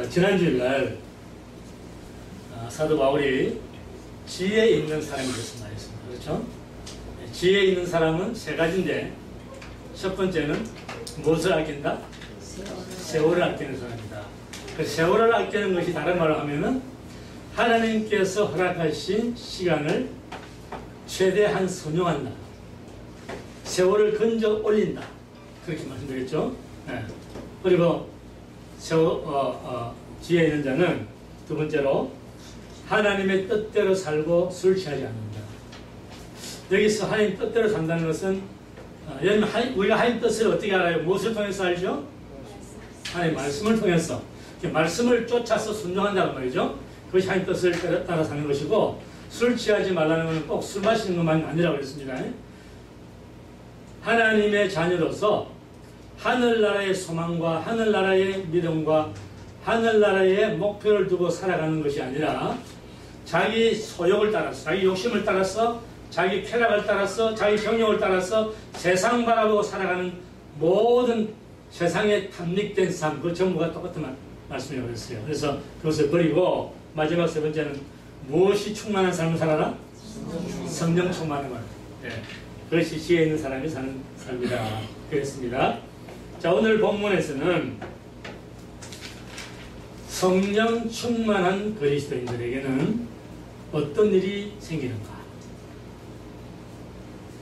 지난주일날 사도 바울이 지혜 있는 사람이 됐으면 말했습니다. 그렇죠? 지혜 있는 사람은 세 가지인데, 첫 번째는 무엇을 아낀다? 세월을 아끼는 사람이다. 그 세월을 아끼는 것이 다른 말로 하면은 하나님께서 허락하신 시간을 최대한 선용한다. 세월을 건져 올린다. 그렇게 말씀드렸죠. 네. 그리고 지혜 있는 자는 두 번째로 하나님의 뜻대로 살고 술 취하지 않는다. 여기서 하나님 뜻대로 산다는 것은 우리가 하나님 뜻을 어떻게 알아요? 무엇을 통해서 알죠? 하나님 말씀을 통해서. 말씀을 쫓아서 순종한다는 말이죠. 그것이 하나님 뜻을 따라 사는 것이고, 술 취하지 말라는 것은 꼭 술 마시는 것만 아니라고 그랬습니다. 하나님의 자녀로서 하늘나라의 소망과 하늘나라의 믿음과 하늘나라의 목표를 두고 살아가는 것이 아니라 자기 소욕을 따라서, 자기 욕심을 따라서, 자기 쾌락을 따라서, 자기 정욕을 따라서 세상 바라보고 살아가는 모든 세상에 탐닉된 삶, 그 전부가 똑같은 말씀이라고 그랬어요. 그래서 그것을 버리고 마지막 세 번째는 무엇이 충만한 삶을 살아라? 성령 충만한 말. 네. 그것이 지혜 있는 사람이 사는 삶이다. 그랬습니다. 자, 오늘 본문에서는 성령 충만한 그리스도인들에게는 어떤 일이 생기는가?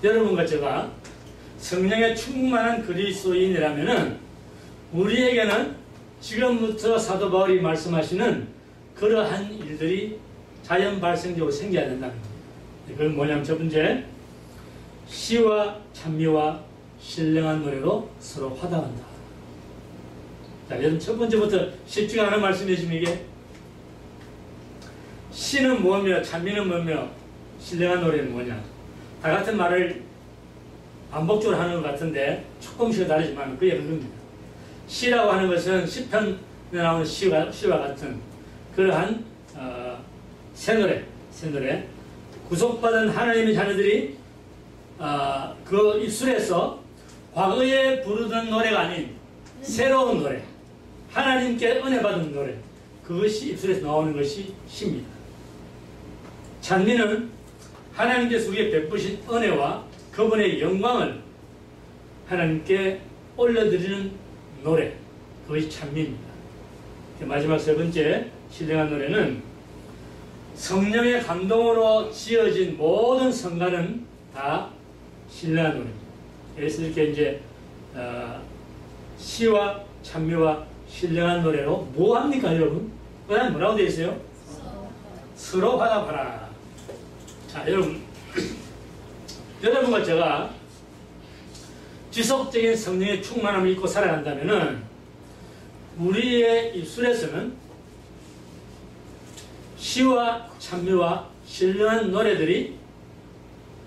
여러분과 제가 성령에 충만한 그리스도인이라면은 우리에게는 지금부터 사도 바울이 말씀하시는 그러한 일들이 자연 발생적으로 생겨야 된다는 겁니다. 그건 뭐냐면 첫 번째, 시와 찬미와 신령한 노래로 서로 화답한다. 자, 여러분 첫 번째부터 쉽지가 않은 말씀이지만 이게 시는 뭐며 찬미는 뭐며 신령한 노래는 뭐냐, 다 같은 말을 반복적으로 하는 것 같은데 조금씩 다르지만 그게 그겁니다. 시라고 하는 것은 시편에 나오는 시와 같은 그러한 새 노래, 구속받은 하나님의 자녀들이 그 입술에서 과거에 부르던 노래가 아닌 새로운 노래, 하나님께 은혜 받은 노래, 그것이 입술에서 나오는 것이 시입니다. 찬미는 하나님께서 우리에게 베푸신 은혜와 그분의 영광을 하나님께 올려드리는 노래, 그것이 찬미입니다. 마지막 세 번째, 신령한 노래는 성령의 감동으로 지어진 모든 성가는 다 신령한 노래입니다. 그래서 이렇게 이제 시와 찬미와 신령한 노래로 뭐 합니까, 여러분? 그 다음 뭐라고 되어 있어요? 서로 화답하라. 자, 여러분과 제가 지속적인 성령의 충만함을 입고 살아간다면은 우리의 입술에서는 시와 찬미와 신령한 노래들이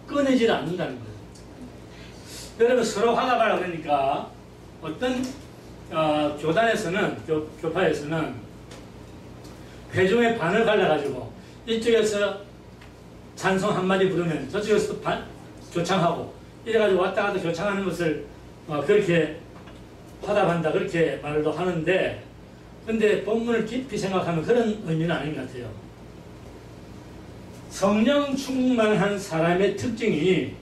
끊이질 않는다는 거예요. 여러분 서로 화답하라 그러니까 어떤 교단에서는, 교파에서는 회중의 반을 갈라가지고 이쪽에서 찬송 한마디 부르면 저쪽에서 교창하고 이래가지고 왔다 갔다 교창하는 것을 그렇게 화답한다, 그렇게 말도 하는데, 근데 본문을 깊이 생각하면 그런 의미는 아닌 것 같아요. 성령 충만한 사람의 특징이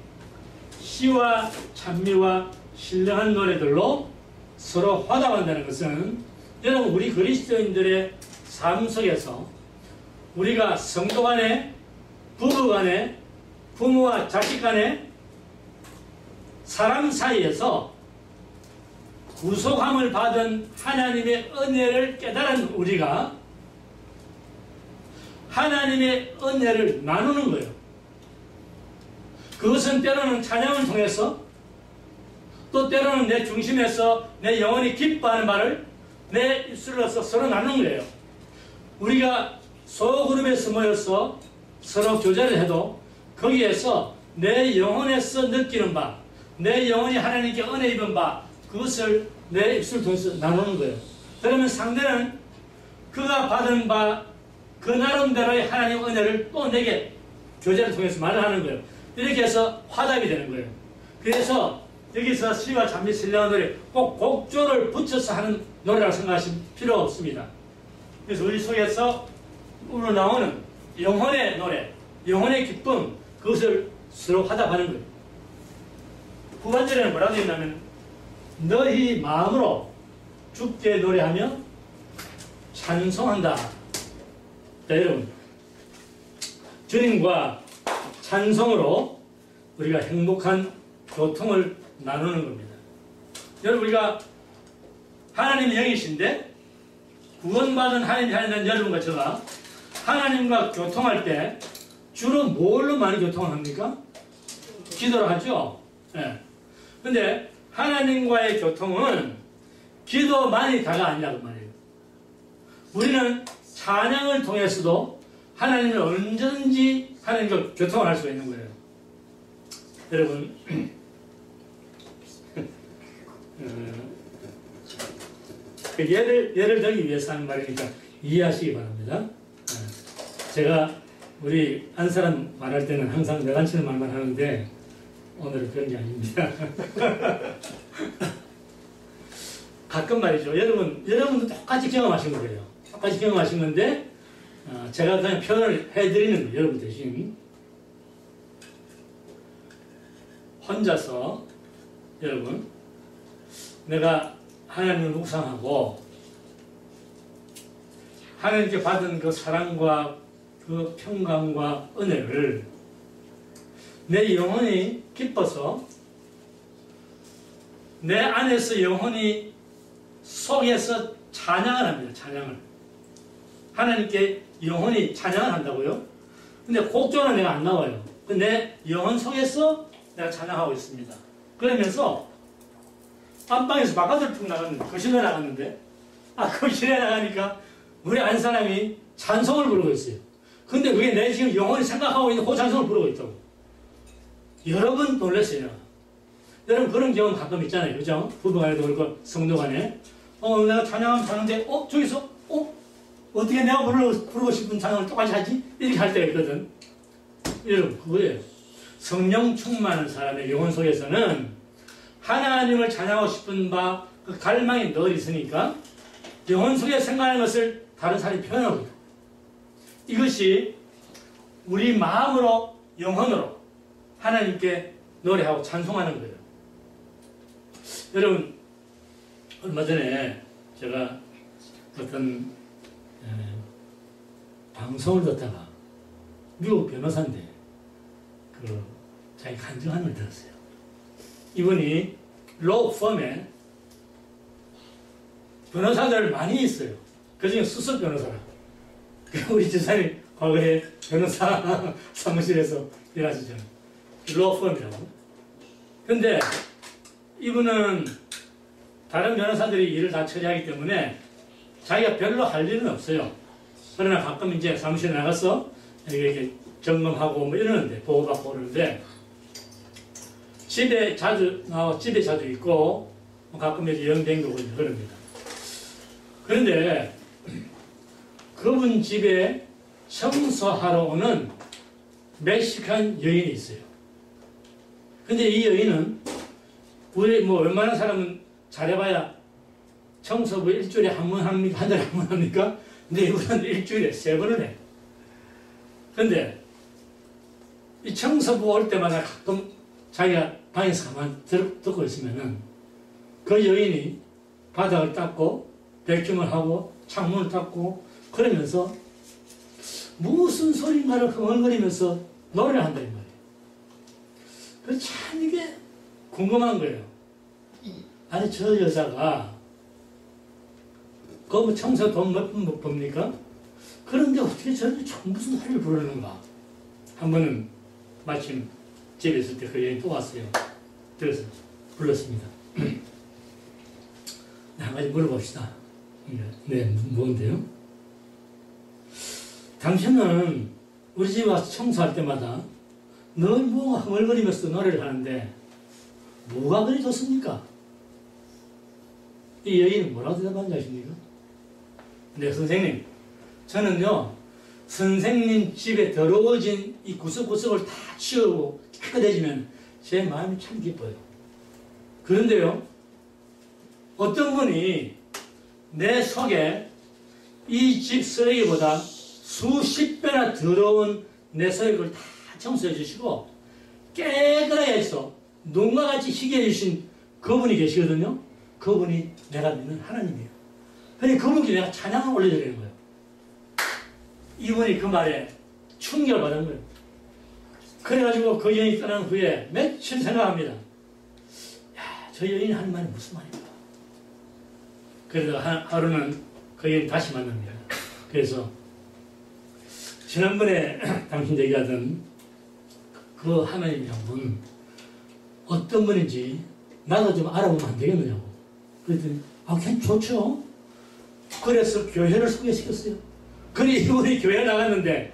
시와 찬미와 신령한 노래들로 서로 화답한다는 것은, 여러분 우리 그리스도인들의 삶 속에서 우리가 성도 간에, 부부 간에, 부모와 자식 간에, 사람 사이에서 구속함을 받은 하나님의 은혜를 깨달은 우리가 하나님의 은혜를 나누는 거예요. 그것은 때로는 찬양을 통해서, 또 때로는 내 중심에서 내 영혼이 기뻐하는 말을 내 입술로서 서로 나누는 거예요. 우리가 소그룹에서 모여서 서로 교제를 해도 거기에서 내 영혼에서 느끼는 바, 내 영혼이 하나님께 은혜 입은 바, 그것을 내 입술을 통해서 나누는 거예요. 그러면 상대는 그가 받은 바 그 나름대로의 하나님의 은혜를 또 내게 교제를 통해서 말을 하는 거예요. 이렇게 해서 화답이 되는 거예요. 그래서 여기서 시와 찬미, 신령한 노래 꼭 곡조를 붙여서 하는 노래라고 생각하실 필요 없습니다. 그래서 우리 속에서 우러나오는 영혼의 노래, 영혼의 기쁨, 그것을 서로 화답하는 거예요. 후반절에는 뭐라고 되어 있냐면 너희 마음으로 주께 노래하며 찬송한다. 자, 여러분, 주님과 찬송으로 우리가 행복한 교통을 나누는 겁니다. 여러분, 우리가 하나님의 영이신데 구원받은 하나님의 하나님 여러분과 제가 하나님과 교통할 때 주로 뭘로 많이 교통을 합니까? 기도를 하죠. 예. 근데 하나님과의 교통은 기도만이 다가 아니라고 말이에요. 우리는 찬양을 통해서도 하나님을 언제든지 하나님과 교통을 할 수가 있는 거예요. 여러분, 예를 들기 위해서 하는 말이니까 이해하시기 바랍니다. 제가 우리 한 사람 말할 때는 항상 내간치는 말만 하는데 오늘은 그런 게 아닙니다. 가끔 말이죠. 여러분도 똑같이 경험하신 거예요. 똑같이 경험하신 건데 제가 그냥 표현을 해드리는 거예요. 여러분 대신. 혼자서 여러분, 내가 하나님을 묵상하고 하나님께 받은 그 사랑과 그 평강과 은혜를 내 영혼이 기뻐서 내 안에서 영혼이 속에서 찬양을 합니다. 찬양을. 하나님께 영혼이 찬양을 한다고요? 근데 곡조는 내가 안 나와요. 내 영혼 속에서 내가 찬양하고 있습니다. 그러면서 안방에서 바깥을 툭 나갔는데, 거실에 나갔는데, 거실에 나가니까 우리 안 사람이 찬송을 부르고 있어요. 근데 그게 내 지금 영혼이 생각하고 있는 그 찬송을 부르고 있다고. 여러분 놀랐어요. 여러분 그런 경험 가끔 있잖아요. 그죠? 부부간에도 그렇고 성도 간에. 내가 찬양하면 자는데, 저기서, 어떻게 내가 부르고 싶은 찬양을 똑같이 하지? 이렇게 할 때가 있거든. 여러분, 그거예요. 성령 충만한 사람의 영혼 속에서는 하나님을 찬양하고 싶은 그 갈망이 늘 있으니까 영혼 속에 생각하는 것을 다른 사람이 표현하고 있다. 이것이 우리 마음으로, 영혼으로 하나님께 노래하고 찬송하는 거예요. 여러분, 얼마 전에 제가 어떤 방송을 듣다가 미국 변호사인데 자기 간증하는 걸 들었어요. 이분이 로우 펌에 변호사들 많이 있어요. 그중에 수석 변호사라. 우리 집사님 과거에 변호사 사무실에서 일하시잖아요. 로우 펌이라고. 근데 이분은 다른 변호사들이 일을 다 처리하기 때문에 자기가 별로 할 일은 없어요. 그러나 가끔 이제 사무실에 나가서 이렇게 점검하고 뭐 이러는데, 보고받고 그러는데, 집에 자주 있고, 가끔 이제 여행도 오고 그럽니다. 그런데 그분 집에 청소하러 오는 멕시칸 여인이 있어요. 근데 이 여인은 우리 웬만한 사람은 잘해봐야 청소부 일주일에 한 번 합니까? 한 달에 한 번 합니까? 근데 이분은 일주일에 3번을 해. 근데 이 청소부 올 때마다 가끔 자기가 방에서 가만 듣고 있으면은 그 여인이 바닥을 닦고 백줌을 하고 창문을 닦고 그러면서 무슨 소리인가를 흥얼거리면서 노래를 한다는 말이에요. 그래서 참 이게 궁금한 거예요. 아니 저 여자가 그 청소 돈 몇 푼 못 법니까? 그런데 어떻게 저렇게 무슨 노래를 부르는가? 한 번은 마침 집에 있을 때 그 여인이 또 왔어요. 그래서 불렀습니다. 한 가지 물어봅시다. 네, 뭔데요? 당신은 우리 집에 와서 청소할 때마다 늘 뭐가 흥얼거리면서 노래를 하는데 뭐가 그리 좋습니까? 이 여인은 뭐라고 대답하는지 아십니까? 네, 선생님. 저는요, 선생님 집에 더러워진 이 구석구석을 다 치우고 깨끗해지면 제 마음이 참 기뻐요. 그런데요, 어떤 분이 내 속에 이 집 쓰레기보다 수십 배나 더러운 내 서역을 다 청소해 주시고 깨끗하게 해서 눈과 같이 희게 해주신 그분이 계시거든요. 그분이 내가 믿는 하나님이에요. 그러니 그분께 내가 찬양을 올려드리는 거예요. 이분이 그 말에 충격을 받은 거예요. 그래가지고 그 여인이 떠난 후에 며칠 생각합니다. 야, 저 여인이 하는 말이 무슨 말인가. 그래서 하루는 그 여인 다시 만납니다. 그래서 지난번에 당신 얘기하던 그 하나님이란 분 어떤 분인지 나도 좀 알아보면 안 되겠느냐고. 그랬더니 그냥 좋죠. 그래서 교회를 소개시켰어요. 그리 이분이 교회를 나갔는데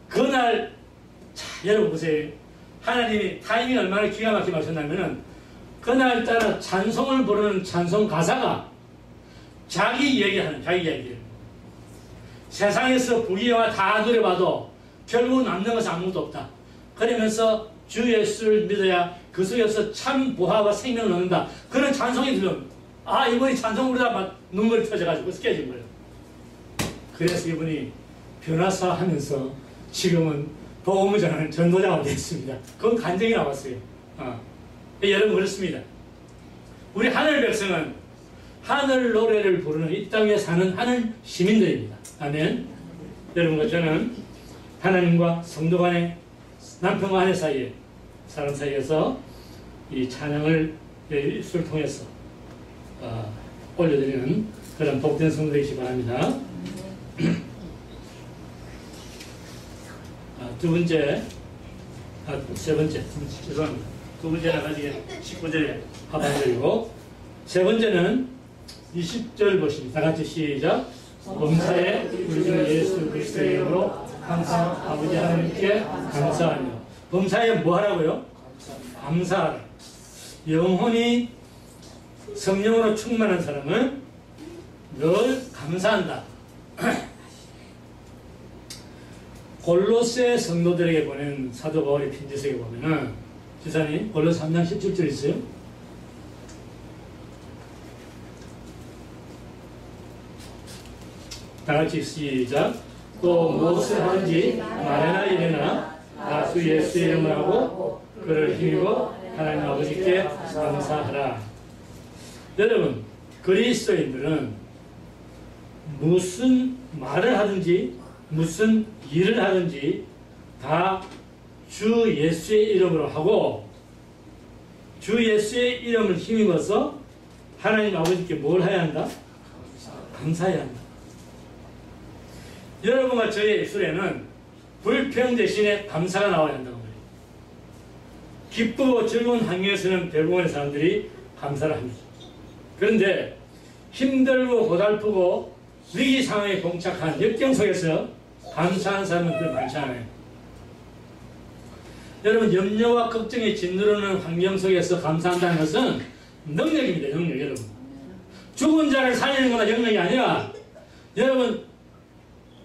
그날 여러분 보세요. 하나님이 타이밍 얼마나 기가 막히게 하셨냐면은 그날따라 찬송을 부르는 찬송 가사가 자기 이야기하는 자기 이야기예요. 세상에서 부귀영화 다 누려봐도 결국 남는 것은 아무것도 없다. 그러면서 주 예수를 믿어야 그 속에서 참 보화와 생명을 얻는다. 그런 찬송이 들으면 이분이 찬송 부르다 막 눈물이 터져가지고 깨진 거예요. 그래서 이분이 변화사 하면서 지금은 복음을 전하는 전도자가 됐습니다. 그건 간증이 나왔어요. 여러분 그렇습니다. 우리 하늘 백성은 하늘 노래를 부르는 이 땅에 사는 하늘 시민들입니다. 아멘. 여러분과 저는 하나님과 성도 간의 남편과 아내 사이에 사람 사이에서 이 찬양을 입술을 통해서 올려드리는 그런 복된 성도 되시기 바랍니다. 세 번째, 죄송합니다. 두 번째는 가지게 19절에 합한절이고, 세 번째는 20절 보십니다. 다 같이 시작. 범사에 우리 주 예수 그리스도의 이름으로 항상 아버지 하나님께 감사하며. 범사에 뭐 하라고요? 감사하라. 영혼이 성령으로 충만한 사람은 늘 감사한다. 골로새 성도들에게 보낸 사도 바울의 편지서에 보면은 지사님 골로새 3장 17절 있어요? 다같이 시작. 또 무엇을 하든지 말이나 이래나 다 주 예수의 이름을 하고 그를 힘입어 하나님 아버지께 감사하라. 여러분 그리스도인들은 무슨 말을 하든지 무슨 일을 하든지 다 주 예수의 이름으로 하고 주 예수의 이름을 힘입어서 하나님 아버지께 뭘 해야 한다? 감사해야 한다. 여러분과 저의 입술에는 불평 대신에 감사가 나와야 한다는 거예요. 기쁘고 즐거운 환경에서는 대부분의 사람들이 감사를 합니다. 그런데 힘들고 고달프고 위기 상황에 봉착한 역경 속에서 감사하는 사람은 그렇게 많지 않아요. 여러분 염려와 걱정에 짓누르는 환경 속에서 감사한다는 것은 능력입니다. 능력. 여러분 죽은 자를 살리는 건 능력이 아니라 여러분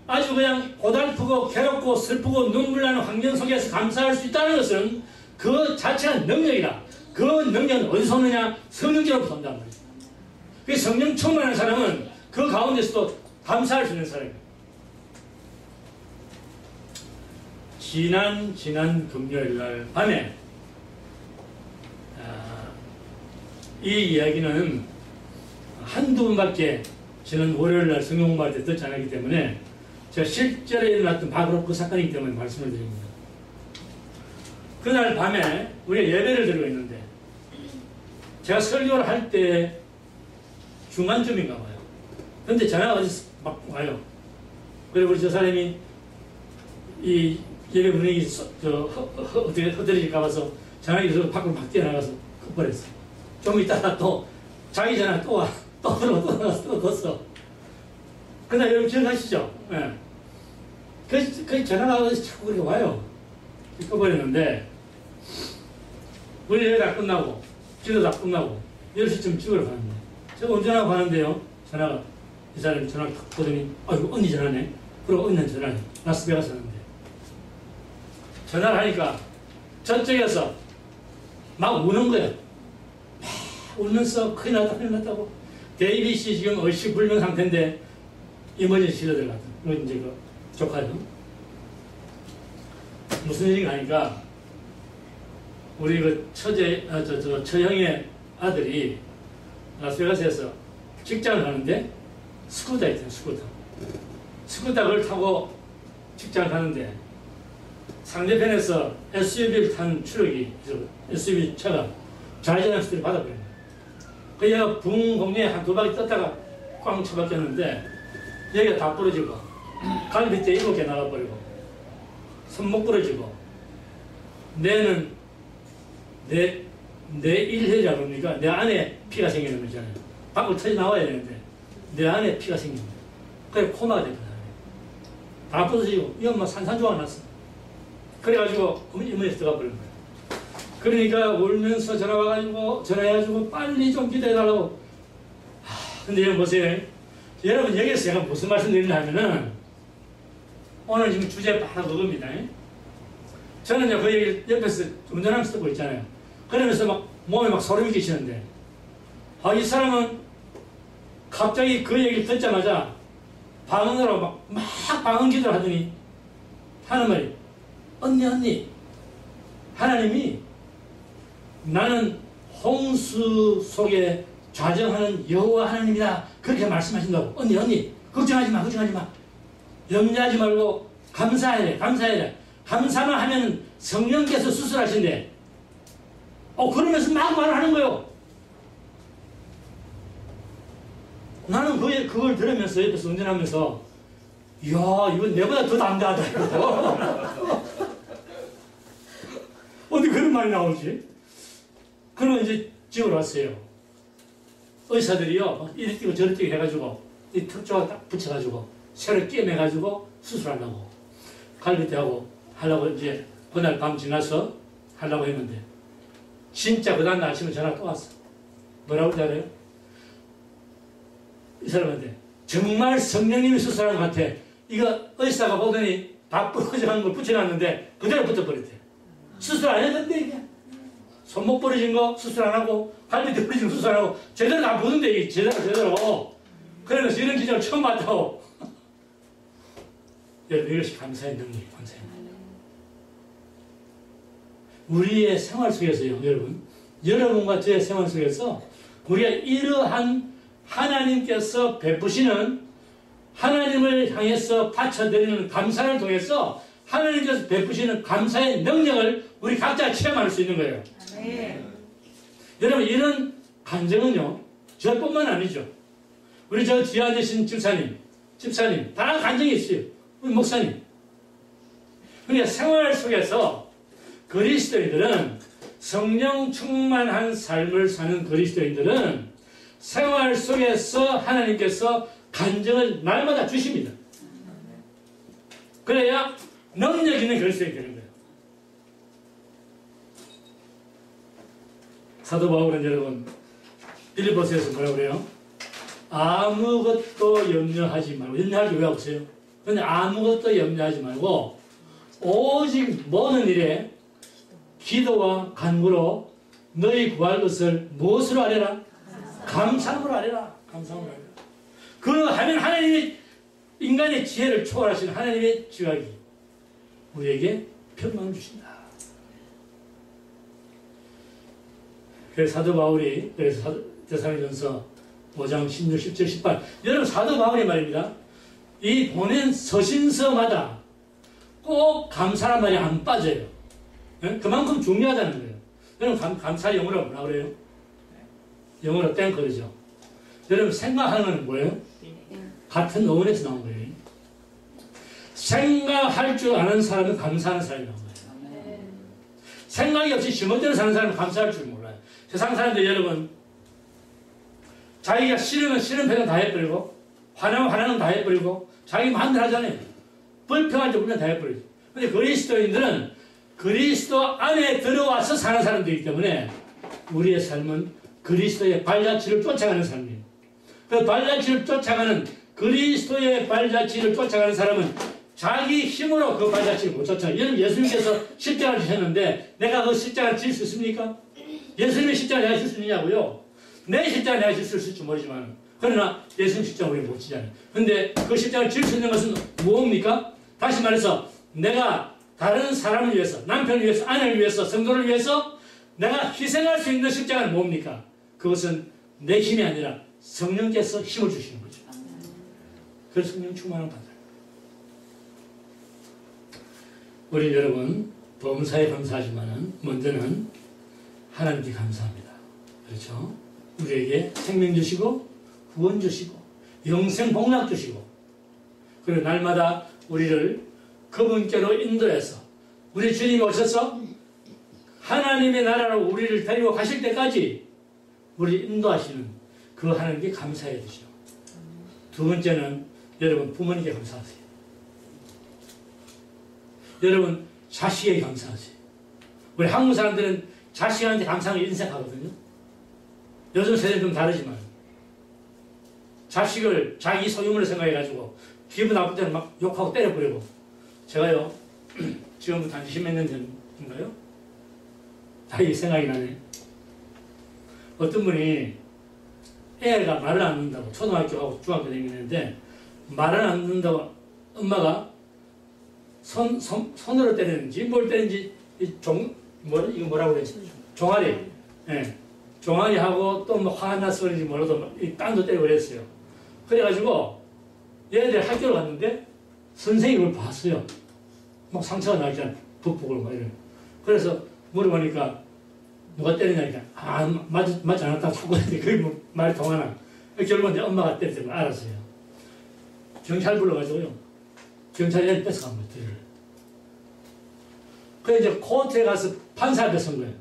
아주 그냥 고달프고 괴롭고 슬프고 눈물 나는 환경 속에서 감사할 수 있다는 것은 그 자체가 능력이다. 그 능력은 어디서 오느냐? 성령께로부터 온단 말이에요. 그래서 성령 충만한 사람은 그 가운데서도 감사할 수 있는 사람이에요. 지난 금요일 날 밤에 이 이야기는 한두 번밖에 지난 월요일 날 성경 공부할 때 듣지 않았기 때문에 제가 실제로 일어났던 바로 그 사건이기 때문에 말씀을 드립니다. 그날 밤에 우리가 예배를 드리고 있는데 제가 설교를 할 때 중간쯤인가 봐요. 근데 전화가 어디서 막 와요. 그리고 우리 저 사람이 이 예배 분위기 어떻게 흐트러질까 봐서 전화기에서 밖으로 막 뛰어나가서 컷버렸어. 좀 이따가 또 자기 전화 또 와. 또 들어가 또 나가서 또 뒀어. 그날 여러분 기억하시죠? 예. 그 전화가 어디서 자꾸 그렇게 와요. 컷버렸는데 우리 예배 다 끝나고 기도 다 끝나고 10시쯤 찍으러 가는데 제가 운전하고 가는데요. 전화가 이 사람이 전화를 탁 보더니 아이고 언니 전화네. 그리고 언니한테 전화해. 라스베가스 하는데 전화를 하니까 저쪽에서 막 우는 거야. 막 울면서 큰일 났다 큰일 났다고. 데이빗이 지금 얼씨불명 상태인데 이머전시를 들어갔다. 이건 이제 그 조카죠. 무슨 일인가 하니까 우리 그 처형의 아들이 라스베가스에서 직장을 하는데 스쿠터 있잖아요. 스쿠터를 타고 직장을 가는데 상대편에서 SUV를 탄 추력이 SUV 차가 좌회전 스피드를 받아버린 거예요. 그 얘가 붕 공중에 한 두 바퀴 떴다가 꽝 쳐박혔는데 여기가 다 부러지고 갈 밑에 7개 나가버리고 손목 부러지고 뇌는 내 일회라고 그러니까 내 안에 피가 생기는 거잖아요. 밖으로 터져 나와야 되는데 내 안에 피가 생깁니다. 그래 코마가 되거든요. 다 부서지고 이 엄마 산산조각 났어. 그래가지고 어머니에서 들어가 버린 거예요. 그러니까 울면서 전화해가지고 빨리 좀 기다려달라고. 근데 여러분 보세요. 여러분 여기서 제가 무슨 말씀 드리려 하면은 오늘 지금 주제 바로 그겁니다. 저는요 그 얘기 옆에서 운전하면서 듣고 있잖아요. 그러면서 막 몸에 막 소름이 끼치는데 이 사람은 갑자기 그 얘기를 듣자마자 방언으로 막 방언 기도를 하더니 하는 말이 언니 하나님이 나는 홍수 속에 좌정하는 여호와 하나님이다 그렇게 말씀하신다고. 언니 걱정하지 마 염려하지 말고 감사해라. 감사만 하면 성령께서 수술하신대. 그러면서 막 말을 하는 거예요. 나는 그걸 들으면서 옆에서 운전하면서 이야 이건 내보다 더 담대하다 이러고 어디 그런 말이 나오지? 그러면 이제 집으로 왔어요. 의사들이요 이리 뛰고 저리 뛰고 해가지고 이 턱조각 딱 붙여가지고 새로 끼매가지고 수술하려고 갈비뼈하고 하려고 이제 그날 밤 지나서 하려고 했는데 진짜 그 다음날 아침에 전화가 또 왔어. 뭐라고 잘해요? 이 사람한테 정말 성령님이 수술한 것 같아. 이거 의사가 보더니 다 부러져간 걸 붙여놨는데 그대로 붙어버렸대. 수술 안 했는데 이게 손목 부러진 거 수술 안 하고 갈비뼈 부러진 거 수술 안 하고 제대로 안 보는데 이게 제대로 그러면서 이런 기적을 처음 봤다고. 여러분 이것이 감사의 능력, 감사의 능력. 우리의 생활 속에서요, 여러분과 저의 생활 속에서 우리가 이러한 하나님께서 베푸시는 하나님을 향해서 바쳐드리는 감사를 통해서 하나님께서 베푸시는 감사의 능력을 우리 각자 체험할 수 있는 거예요. 네. 여러분 이런 간증은요 저뿐만 아니죠. 우리 저 뒤에 앉으신 집사님 다 간증이 있어요. 우리 목사님. 그러니까 생활 속에서 그리스도인들은 성령 충만한 삶을 사는 그리스도인들은 생활 속에서 하나님께서 간증을 날마다 주십니다. 그래야 능력 있는 그리스도인이 되는 거예요. 사도 바울은 여러분 빌립보서에서 뭐라고 그래요? 아무것도 염려하지 말고 염려하지 왜 없어요? 근데 아무것도 염려하지 말고 오직 모든 일에 기도와 간구로 너희 구할 것을 무엇으로 하려라? 감사함으로 하려라. 감사함으로 하려라. 그거 하면 하나님이 인간의 지혜를 초월하시는 하나님의 지각이 우리에게 평강을 주신다. 그래서 사도 바울이 데살로니가전서 5장 16, 17, 18 여러분 사도 바울이 말입니다. 이 보낸 서신서마다 꼭 감사란 말이 안 빠져요. 그만큼 중요하다는 거예요. 여러분 감사 영어로 뭐라 그래요? 영어로 땡크죠. 여러분 생각하는 건 뭐예요? 같은 어원에서 나온 거예요. 생각할 줄 아는 사람은 감사하는 사람이 나온 거예요. 생각이 없이 지멋대로 사는 사람은 감사할 줄 몰라요. 세상 사람들 여러분 자기가 싫으면 싫은 표현 다 해버리고 화나면 화나는 다 해버리고 자기 마음대로 하잖아요. 불평할 때 불평 다 해버리죠. 근데 그리스도인들은 그리스도 안에 들어와서 사는 사람들이기 때문에 우리의 삶은 그리스도의 발자취를 쫓아가는 삶이에요. 그 발자취를 쫓아가는 그리스도의 발자취를 쫓아가는 사람은 자기 힘으로 그 발자취를 못 쫓아가요. 여러분 예수님께서 십자가를 지셨는데 내가 그 십자가를 질 수 있습니까? 예수님의 십자가를 내가 질 수 있느냐고요? 내 십자가를 내가 질 수 있을지 모르지만 그러나 예수님 십자가 우리 못 지잖아요. 근데 그 십자가를 질 수 있는 것은 뭡니까? 다시 말해서 내가 다른 사람을 위해서, 남편을 위해서, 아내를 위해서, 성도를 위해서 내가 희생할 수 있는 십자가는 뭡니까? 그것은 내 힘이 아니라 성령께서 힘을 주시는 거죠. 그래서 성령 충만을 받아요. 우리 여러분 범사에 감사하지만 먼저는 하나님께 감사합니다. 그렇죠? 우리에게 생명 주시고 구원 주시고 영생 복락 주시고 그리고 날마다 우리를 그분께로 인도해서 우리 주님이 오셔서 하나님의 나라로 우리를 데리고 가실 때까지 우리 인도하시는 그 하나님께 감사해야 되죠. 두 번째는 여러분 부모님께 감사하세요. 여러분 자식에게 감사하세요. 우리 한국 사람들은 자식한테 감사하는 게 인색하거든요. 요즘 세대는 좀 다르지만 자식을 자기 소유물을 생각해가지고 기분 나쁠 때는 막 욕하고 때려버리고 제가요 지금부터 한 10몇 년 전인가요? 다 이게 생각이 나네. 어떤 분이 애가 말을 안 듣는다고 초등학교하고 중학교 다니는데 말을 안 듣는다고 엄마가 손으로 때리는지 뭘 때리는지 이거 뭐라고 그래? 종아리. 예. 종아리하고 또 뭐 화가 나서 그런지 몰라도 이 땅도 때리고 그랬어요. 그래가지고 얘네들 학교를 갔는데 선생님이 그걸 봤어요. 막 상처가 나잖아. 북북을 막 이래. 그래서 물어보니까 누가 때리냐니까 맞지 않았다고 자꾸 했는데 그게 뭐 말이 통하나. 결국은 이제 엄마가 때렸던 걸 알았어요. 경찰 불러가지고요. 경찰이 애를 뺏어간 거예요. 뒤를. 그래서 이제 코र्트에 가서 판사 앞에 선 거예요.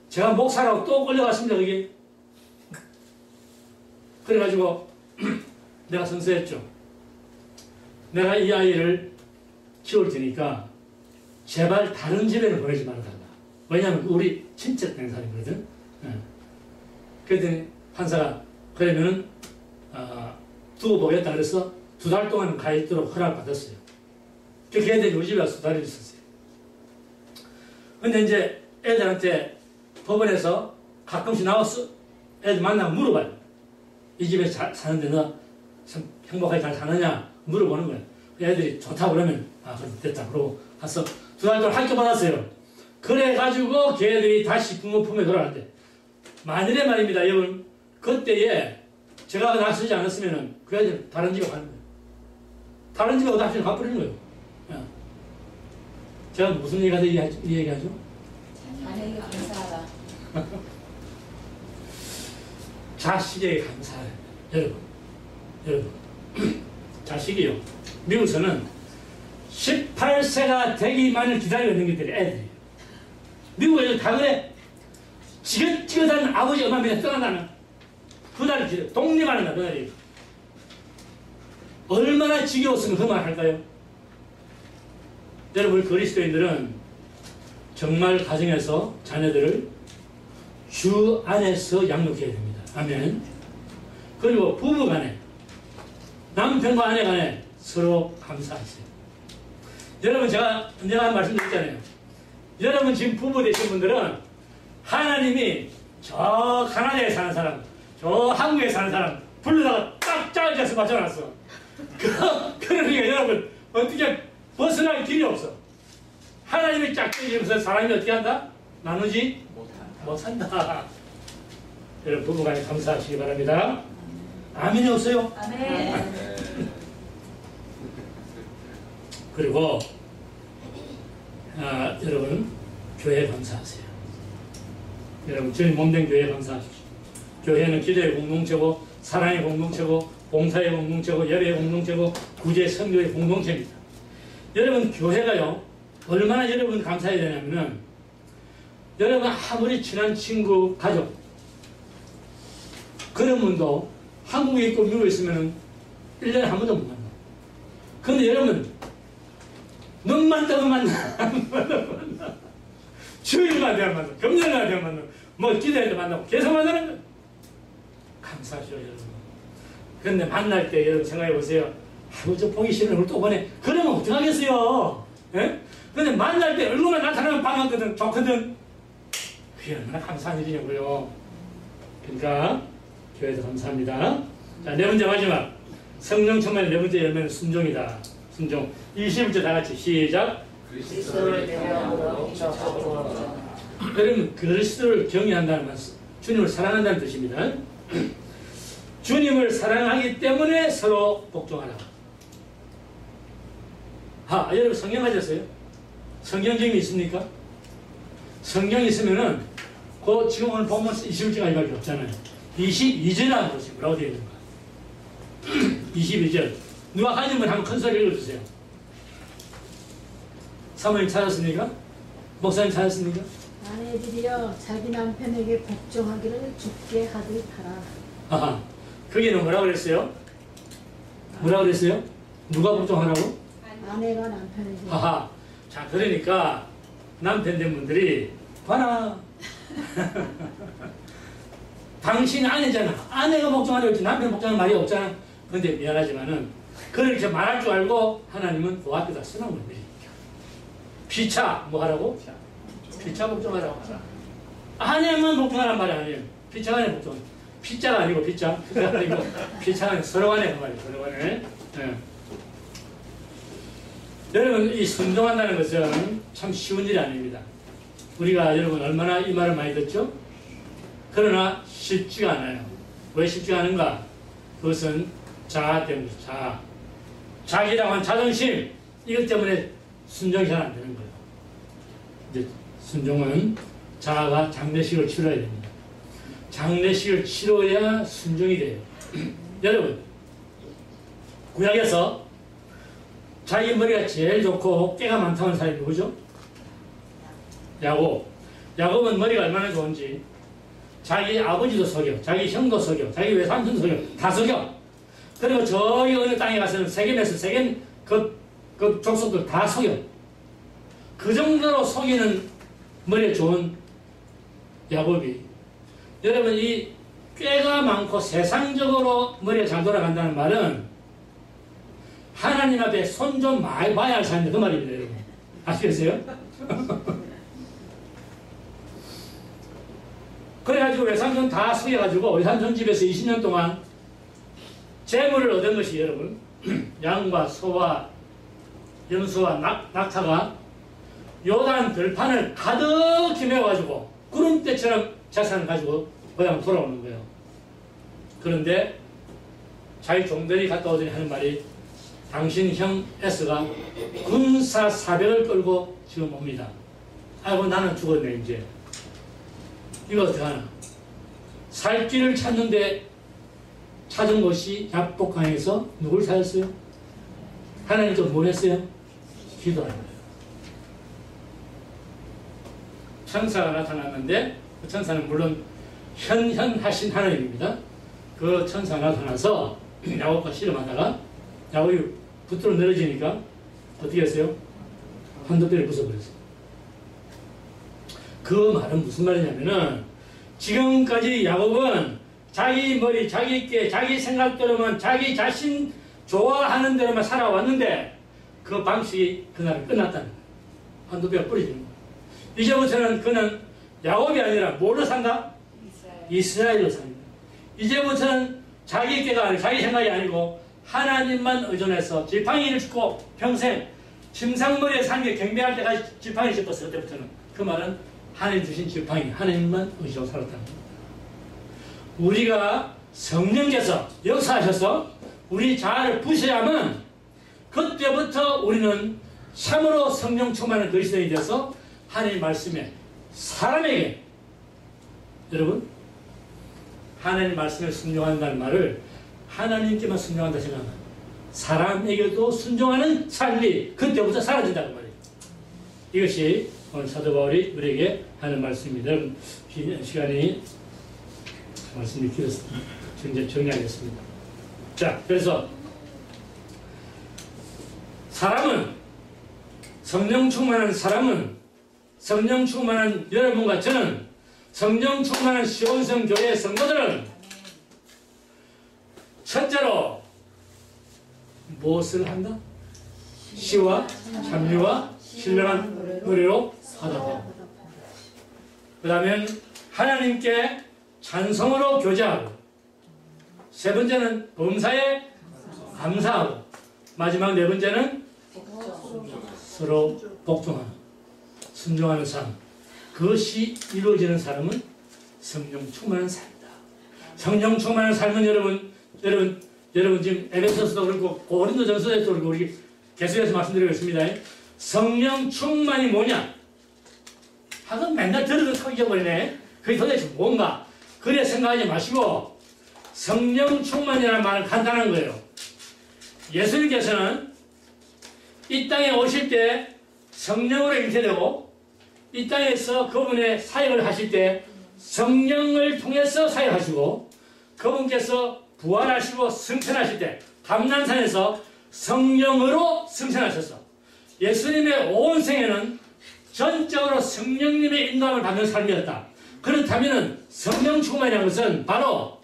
제가 목사라고 또 끌려갔습니다. 그게. 그래가지고 내가 선서했죠. 내가 이 아이를 키울 테니까 제발 다른 집에는 보내지 말아달라. 왜냐하면 우리 친척 된 사람이거든. 그랬더니 판사가 그러면은 두고 보겠다 그래서 2달 동안 가 있도록 허락받았어요. 그 걔네들이 우리 집에 와서 2달을 있었어요. 근데 이제 애들한테 법원에서 가끔씩 나와서 애들 만나면 물어봐요. 이 집에 사는데 너 행복하게 잘 사느냐 물어보는 거예요. 애들이 좋다고 그러면 그럼 됐다 그러고 가서 2달 동안 학교 받았어요. 그래가지고 걔들이 다시 부모 품에 돌아갈 때 만일에 말입니다 여러분 그때에 제가 나서지 않았으면 그 애들 다른 집에 가는 거예요. 다른 집에 어디다 가버리는 거예요. 제가 무슨 얘기가 이 얘기하죠? 자녀에게 감사하다. 자식에게 감사해요. 여러분 자식이요. 미국에서는 18세가 되기만을 기다리고 있는 것들이 애들이에요. 미국에서 다 그래. 지긋지긋한 아버지 엄마 밑에 떠난다는 그날을 기다려. 독립하는 날 그날이. 얼마나 지겨웠으면 그 말 할까요? 여러분 그리스도인들은 정말 가정에서 자녀들을 주 안에서 양육해야 됩니다. 아멘. 그리고 부부 간에 남편과 아내 간에 서로 감사하세요. 여러분 제가 한 말씀 드렸잖아요. 여러분 지금 부부 되신 분들은 하나님이 저 가나다에 사는 사람, 저 한국에 사는 사람 불러다가 딱 짜여져서 맞춰놨어. 그러니까 여러분 어떻게 벗어날 길이 없어. 하나님이 짝짝이면서 사람이 어떻게 한다? 나누지 못한다. 여러분 부부간에 감사하시기 바랍니다. 아멘이 없어요? 아멘. 그리고 여러분 교회에 감사하세요. 여러분 저희 몸된 교회에 감사하십시오. 교회는 기도의 공동체고 사랑의 공동체고 봉사의 공동체고 예배의 공동체고 구제 선교의 공동체입니다. 여러분 교회가요 얼마나 여러분 감사해야 되냐면은 여러분 아무리 친한 친구 가족 그런 분도 한국에 있고 미국에 있으면은 1년에 한 번도 못 만나. 그런데 여러분 눈만 떠도 만나. 주일만 되면 만나. 금요일만 되면 만나. 뭐 기도할 때 만나고 계속 만나는 거예요. 감사하죠 여러분. 그런데 만날 때 여러분 생각해 보세요. 아이고 저 보기 싫은 얼굴 또 보내. 그러면 어떡하겠어요. 예? 근데 만날 때 얼굴만 나타나면 반갑거든. 좋거든. 그게 얼마나 감사한 일이냐고요. 그러니까 교회도 감사합니다. 자, 네 번째 마지막. 성령 충만의 네 번째 열매는 순종이다. 순종. 21절 다 같이 시작. 그리스도를 경외함으로 그러면 그리스도를 경외한다는 말씀. 주님을 사랑한다는 뜻입니다. 주님을 사랑하기 때문에 서로 복종하라. 여러분 성경 가졌어요? 성경점이 있습니까? 성경 있으면은 그 지금 오늘 보면 21절까지밖에 없잖아요. 22절에 한번 보세요. 뭐라고 되어 있는가? 22절. 누가 가지면 한번 큰 소리 읽어주세요. 사모님 찾았습니까? 목사님 찾았습니까? 아내들이여 자기 남편에게 복종하기를 죽게 하듯 하라. 거기는 뭐라고 그랬어요? 뭐라고 그랬어요? 누가 복종하라고? 아내가 남편에게. 자, 그러니까 남편된 분들이 봐라. 당신 아내잖아. 아내가 복종하려고 했지 남편 복종하는 말이 없잖아. 그런데 미안하지만은 그렇게 말할 줄 알고 하나님은 그 앞에다 써놓은 겁니다. 피차 뭐 하라고? 피차 복종하라고 하라. 아내만 복종하란 말이 아니에요. 피차 간에 복종. 피자가 아니고 피자가 아니고 피차는 서로 간에 그 말이에요. 서로 간에. 네. 여러분 이 순종한다는 것은 참 쉬운 일이 아닙니다. 우리가 여러분 얼마나 이 말을 많이 듣죠? 그러나 쉽지가 않아요. 왜 쉽지가 않은가? 그것은 자아 때문에 자아. 자기라고 한 자존심 이것 때문에 순종이 잘 안 되는 거예요. 이제 순종은 자아가 장례식을 치러야 됩니다. 장례식을 치러야 순종이 돼요. 여러분 구약에서 자기 머리가 제일 좋고 깨가 많다는 사람이 누구죠? 야곱. 야곱은 머리가 얼마나 좋은지 자기 아버지도 속여, 자기 형도 속여, 자기 외삼촌도 속여, 다 속여. 그리고 저기 어느 땅에 가서는 세겜에서 세겜 그 족속들 다 속여. 그 정도로 속이는 머리에 좋은 야곱이. 여러분 이 꾀가 많고 세상적으로 머리가 잘 돌아간다는 말은 하나님 앞에 손 좀 많이 봐야 할 사람이 그 말입니다, 여러분. 아시겠어요? 그래가지고 외삼촌 다 속여가지고 외삼촌 집에서 20년 동안 재물을 얻은 것이 여러분 양과 소와 염소와 낙타가 요단 들판을 가득히 메워가지고 구름대처럼 자산을 가지고 고향 돌아오는 거예요. 그런데 자기 종들이 갔다 오더니 하는 말이 당신 형 에스가 군사 사백을 끌고 지금 옵니다. 아이고 나는 죽었네 이제. 이거 어떡하나. 살 길을 찾는데 찾은 곳이 약복강에서 누굴 찾았어요? 하나님께 뭘 했어요? 기도하는 거예요. 천사가 나타났는데 그 천사는 물론 현현하신 하나님입니다. 그 천사가 나타나서 야곱과 씨름하다가 야곱이 붙들어 내려지니까 어떻게 했어요? 한도뼈를 부숴버렸어요. 그 말은 무슨 말이냐면은 지금까지 야곱은 자기 머리, 자기 깨, 자기 생각대로만 자기 자신 좋아하는 대로만 살아왔는데 그 방식이 그날은 끝났다는 거예요. 한도뼈가 뿌려지는 거예요. 이제부터는 그는 야곱이 아니라 뭘로 산다? 이스라엘로 삽니다. 이제부터는 자기 깨가 아니고 자기 생각이 아니고 하나님만 의존해서 지팡이를 짚고 평생 침상머리에 산 게 경배할 때까지 지팡이 짚었어요. 그때부터는. 그 말은 하나님 주신 지팡이, 하나님만 의존하고 살았다는 겁니다. 우리가 성령께서 역사하셔서 우리 자아를 부셔야만 그때부터 우리는 참으로 성령 충만한 그리스도인이 되어서 하나님 말씀에 사람에게 여러분 하나님 말씀에 순종한다는 말을 하나님께만 순종한다 생각하면 사람에게도 순종하는 삶이 그때부터 사라진다는 말이에요. 이것이 오늘 사도 바울이 우리에게 하는 말씀입니다. 여러분 시간이 말씀이 길었습니다. 이제 정리하겠습니다. 자, 그래서 사람은 성령 충만한 사람은 성령 충만한 여러분과 저는 성령 충만한 시온성 교회의 성도들은 첫째로 무엇을 한다? 시와 찬미와 신령한 노래로 하다. 그 다음에 하나님께 찬송으로 교제하고 세 번째는 범사에 감사하고 마지막 네 번째는 서로 복종하는 순종하는 삶. 그것이 이루어지는 사람은 성령 충만한 삶이다. 성령 충만한 삶은 여러분 지금 에베소서도 그렇고 고린도전서에도 그렇고 우리 계속해서 말씀드리고 있습니다. 성령 충만이 뭐냐? 하도 맨날 들어도 탁 잊어버리네. 그게 도대체 뭔가? 그래 생각하지 마시고 성령 충만이라는 말은 간단한 거예요. 예수님께서는 이 땅에 오실 때 성령으로 잉태되고 이 땅에서 그분의 사역을 하실 때 성령을 통해서 사역하시고 그분께서 부활하시고 승천하실 때 감난산에서 성령으로 승천하셨어. 예수님의 온 생애는 전적으로 성령님의 인도함을 받는 삶이었다. 그렇다면 성령 충만이라는 것은 바로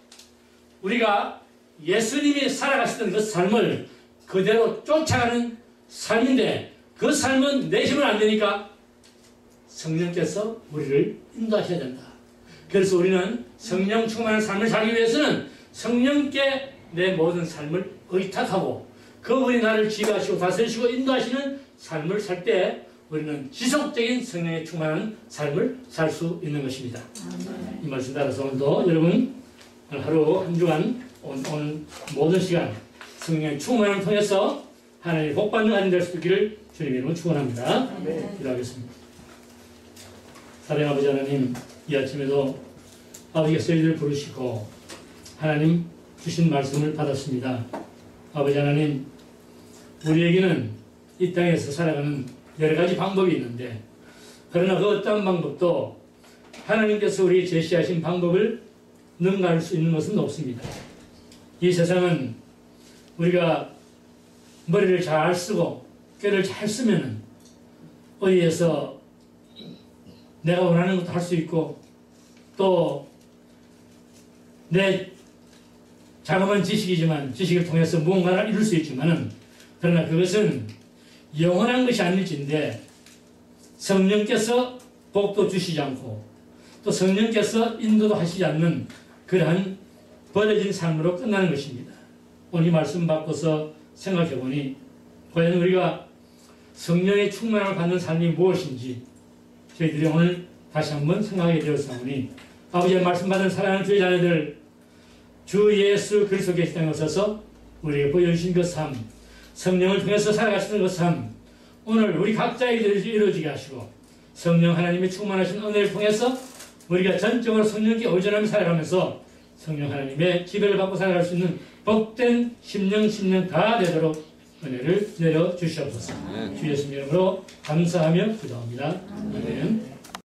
우리가 예수님이 살아가시던 그 삶을 그대로 쫓아가는 삶인데 그 삶은 내 힘은 안 되니까 성령께서 우리를 인도하셔야 된다. 그래서 우리는 성령 충만한 삶을 살기 위해서는 성령께 내 모든 삶을 의탁하고 그분이 나를 지휘하시고 다스리시고 인도하시는 삶을 살 때 우리는 지속적인 성령에 충만한 삶을 살 수 있는 것입니다. 이 말씀 따라서 오늘도 여러분 하루 한 주간 오늘 모든 시간 성령의 충만을 통해서 하나님의 복받는 하나님 될 수 있기를 주님의 이름으로 축원합니다. 기도하겠습니다. 사랑하는 아버지 하나님, 이 아침에도 아버지께서 저희들을 부르시고 하나님 주신 말씀을 받았습니다. 아버지 하나님, 우리에게는 이 땅에서 살아가는 여러 가지 방법이 있는데 그러나 그 어떤 방법도 하나님께서 우리에게 제시하신 방법을 능가할 수 있는 것은 없습니다. 이 세상은 우리가 머리를 잘 쓰고 꾀를 잘 쓰면은 어디에서 내가 원하는 것도 할 수 있고 또 내 자그마한 지식이지만 지식을 통해서 무언가를 이룰 수 있지만은 그러나 그것은 영원한 것이 아닐진데 성령께서 복도 주시지 않고 또 성령께서 인도도 하시지 않는 그러한 버려진 삶으로 끝나는 것입니다. 오늘 이 말씀 바꿔서 생각해 보니 과연 우리가 성령의 충만함을 받는 삶이 무엇인지 저희들이 오늘 다시 한번 생각하게 되었사오니 아버지의 말씀 받은 사랑하는 주의 자녀들 주 예수 그리스도 계신 땅에 오셔서 우리에게 보여주신 그 삶 성령을 통해서 살아가시는 그 삶 오늘 우리 각자에게 이루어지게 하시고 성령 하나님의 충만하신 은혜를 통해서 우리가 전적으로 성령께 의존하며 살아가면서 성령 하나님의 지배를 받고 살아갈 수 있는 복된 심령 다 되도록 은혜를 내려주시옵소서. 주 예수님 이름으로 감사하며 기도합니다. 아멘.